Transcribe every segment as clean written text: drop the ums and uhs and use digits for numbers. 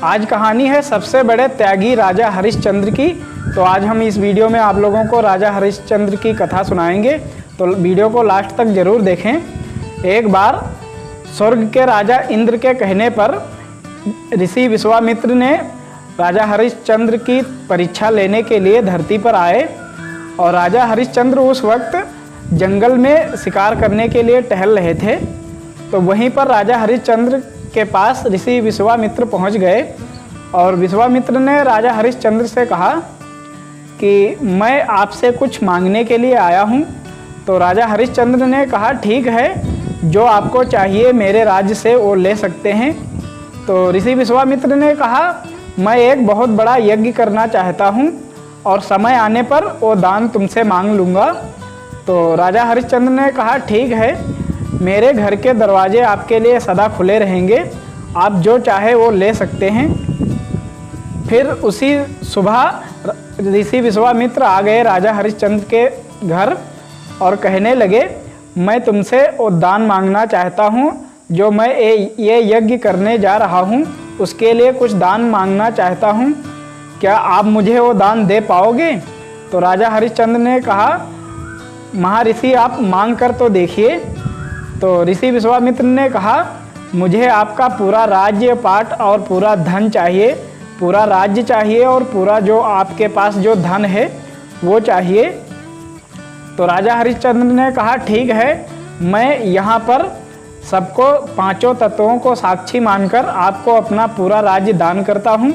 आज कहानी है सबसे बड़े त्यागी राजा हरिश्चंद्र की। तो आज हम इस वीडियो में आप लोगों को राजा हरिश्चंद्र की कथा सुनाएंगे, तो वीडियो को लास्ट तक ज़रूर देखें। एक बार स्वर्ग के राजा इंद्र के कहने पर ऋषि विश्वामित्र ने राजा हरिश्चंद्र की परीक्षा लेने के लिए धरती पर आए। और राजा हरिश्चंद्र उस वक्त जंगल में शिकार करने के लिए टहल रहे थे। तो वहीं पर राजा हरिश्चंद्र के पास ऋषि विश्वामित्र पहुंच गए और विश्वामित्र ने राजा हरिश्चंद्र से कहा कि मैं आपसे कुछ मांगने के लिए आया हूं। तो राजा हरिश्चंद्र ने कहा ठीक है, जो आपको चाहिए मेरे राज्य से वो ले सकते हैं। तो ऋषि विश्वामित्र ने कहा मैं एक बहुत बड़ा यज्ञ करना चाहता हूं और समय आने पर वो दान तुमसे मांग लूँगा। तो राजा हरिश्चंद्र ने कहा ठीक है, मेरे घर के दरवाजे आपके लिए सदा खुले रहेंगे, आप जो चाहे वो ले सकते हैं। फिर उसी सुबह ऋषि विश्वामित्र आ गए राजा हरिश्चंद्र के घर और कहने लगे मैं तुमसे वो दान मांगना चाहता हूँ, जो मैं ये यज्ञ करने जा रहा हूँ उसके लिए कुछ दान मांगना चाहता हूँ, क्या आप मुझे वो दान दे पाओगे? तो राजा हरिश्चंद्र ने कहा महर्षि आप मांग कर तो देखिए। तो ऋषि विश्वामित्र ने कहा मुझे आपका पूरा राज्य पाट और पूरा धन चाहिए, पूरा राज्य चाहिए और पूरा जो आपके पास जो धन है वो चाहिए। तो राजा हरिश्चंद्र ने कहा ठीक है, मैं यहाँ पर सबको पांचों तत्वों को साक्षी मानकर आपको अपना पूरा राज्य दान करता हूँ।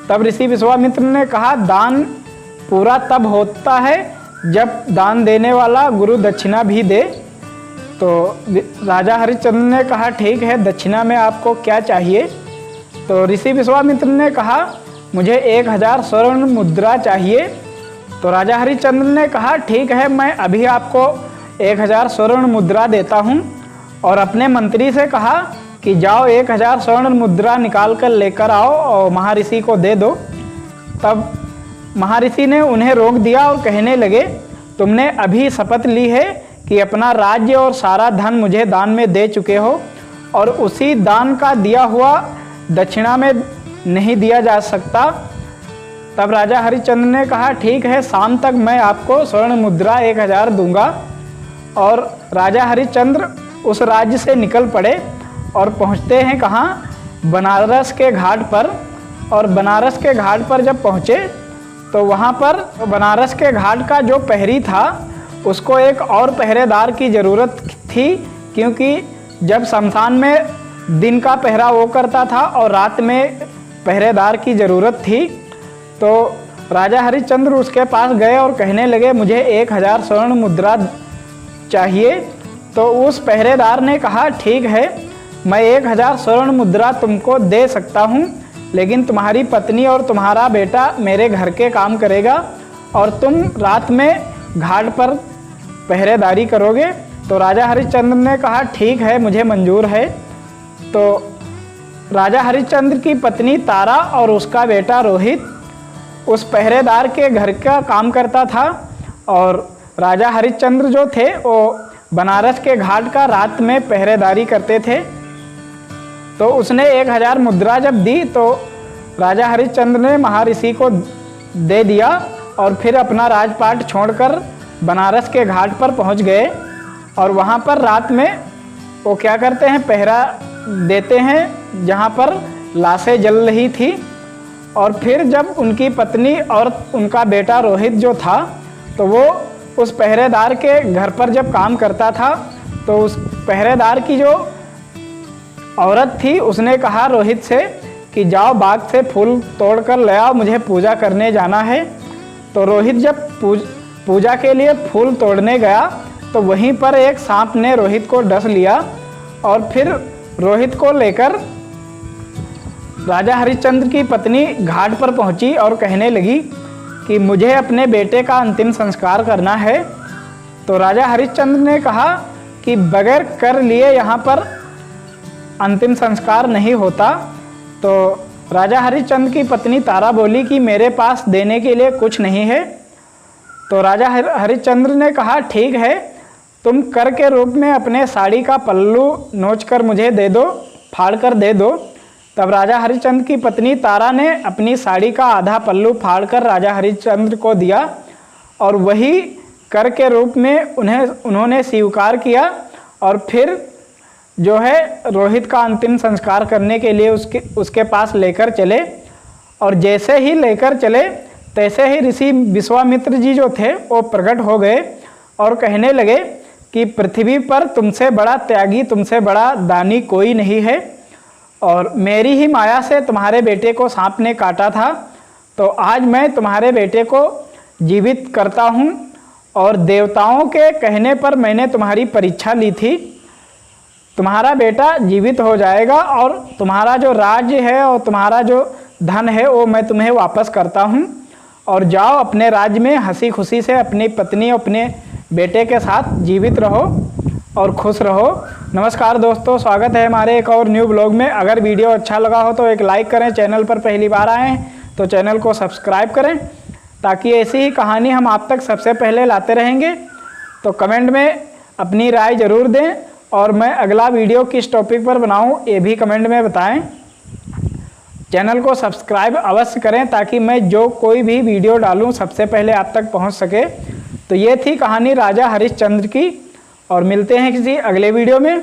तब ऋषि विश्वामित्र ने कहा दान पूरा तब होता है जब दान देने वाला गुरु दक्षिणा भी दे। तो राजा हरिश्चंद्र ने कहा ठीक है, दक्षिणा में आपको क्या चाहिए? तो ऋषि विश्वामित्र ने कहा मुझे 1000 स्वर्ण मुद्रा चाहिए। तो राजा हरिश्चंद्र ने कहा ठीक है, मैं अभी आपको 1000 स्वर्ण मुद्रा देता हूँ। और अपने मंत्री से कहा कि जाओ 1000 स्वर्ण मुद्रा निकाल कर लेकर आओ और महर्षि को दे दो। तब महर्षि ने उन्हें रोक दिया और कहने लगे तुमने अभी शपथ ली है कि अपना राज्य और सारा धन मुझे दान में दे चुके हो और उसी दान का दिया हुआ दक्षिणा में नहीं दिया जा सकता। तब राजा हरिश्चंद्र ने कहा ठीक है, शाम तक मैं आपको स्वर्ण मुद्रा 1000 दूंगा। और राजा हरिश्चंद्र उस राज्य से निकल पड़े और पहुंचते हैं कहाँ? बनारस के घाट पर। और बनारस के घाट पर जब पहुँचे तो वहाँ पर बनारस के घाट का जो प्रहरी था उसको एक और पहरेदार की ज़रूरत थी, क्योंकि जब शमशान में दिन का पहरा वो करता था और रात में पहरेदार की ज़रूरत थी। तो राजा हरिश्चंद्र उसके पास गए और कहने लगे मुझे 1000 स्वर्ण मुद्रा चाहिए। तो उस पहरेदार ने कहा ठीक है, मैं 1000 स्वर्ण मुद्रा तुमको दे सकता हूँ, लेकिन तुम्हारी पत्नी और तुम्हारा बेटा मेरे घर के काम करेगा और तुम रात में घाट पर पहरेदारी करोगे। तो राजा हरिश्चंद्र ने कहा ठीक है, मुझे मंजूर है। तो राजा हरिश्चंद्र की पत्नी तारा और उसका बेटा रोहित उस पहरेदार के घर का काम करता था और राजा हरिश्चंद्र जो थे वो बनारस के घाट का रात में पहरेदारी करते थे। तो उसने 1000 मुद्रा जब दी तो राजा हरिश्चंद्र ने महर्षि को दे दिया और फिर अपना राजपाट छोड़कर बनारस के घाट पर पहुंच गए। और वहां पर रात में वो क्या करते हैं, पहरा देते हैं जहां पर लाशें जल रही थी। और फिर जब उनकी पत्नी और उनका बेटा रोहित जो था तो वो उस पहरेदार के घर पर जब काम करता था तो उस पहरेदार की जो औरत थी उसने कहा रोहित से कि जाओ बाग से फूल तोड़ कर ले आओ, मुझे पूजा करने जाना है। तो रोहित जब पूजा के लिए फूल तोड़ने गया तो वहीं पर एक सांप ने रोहित को डस लिया और फिर रोहित को लेकर राजा हरिश्चंद्र की पत्नी घाट पर पहुंची और कहने लगी कि मुझे अपने बेटे का अंतिम संस्कार करना है। तो राजा हरिश्चंद्र ने कहा कि बगैर कर लिए यहाँ पर अंतिम संस्कार नहीं होता। तो राजा हरिश्चंद्र की पत्नी तारा बोली कि मेरे पास देने के लिए कुछ नहीं है। तो राजा हरिश्चंद्र ने कहा ठीक है, तुम कर के रूप में अपने साड़ी का पल्लू नोच कर मुझे दे दो, फाड़ कर दे दो। तब राजा हरिश्चंद्र की पत्नी तारा ने अपनी साड़ी का आधा पल्लू फाड़कर राजा हरिश्चंद्र को दिया और वही कर के रूप में उन्होंने स्वीकार किया और फिर जो है रोहित का अंतिम संस्कार करने के लिए उसके पास लेकर चले। और जैसे ही लेकर चले तैसे ही ऋषि विश्वामित्र जी जो थे वो प्रकट हो गए और कहने लगे कि पृथ्वी पर तुमसे बड़ा त्यागी, तुमसे बड़ा दानी कोई नहीं है, और मेरी ही माया से तुम्हारे बेटे को सांप ने काटा था, तो आज मैं तुम्हारे बेटे को जीवित करता हूँ। और देवताओं के कहने पर मैंने तुम्हारी परीक्षा ली थी, तुम्हारा बेटा जीवित हो जाएगा और तुम्हारा जो राज्य है और तुम्हारा जो धन है वो मैं तुम्हें वापस करता हूँ, और जाओ अपने राज्य में हंसी खुशी से अपनी पत्नी अपने बेटे के साथ जीवित रहो और खुश रहो। नमस्कार दोस्तों, स्वागत है हमारे एक और न्यू ब्लॉग में। अगर वीडियो अच्छा लगा हो तो एक लाइक करें, चैनल पर पहली बार आए हैं तो चैनल को सब्सक्राइब करें ताकि ऐसी ही कहानी हम आप तक सबसे पहले लाते रहेंगे। तो कमेंट में अपनी राय ज़रूर दें और मैं अगला वीडियो किस टॉपिक पर बनाऊं ये भी कमेंट में बताएं। चैनल को सब्सक्राइब अवश्य करें ताकि मैं जो कोई भी वीडियो डालूं सबसे पहले आप तक पहुंच सके। तो ये थी कहानी राजा हरिश्चंद्र की, और मिलते हैं किसी अगले वीडियो में।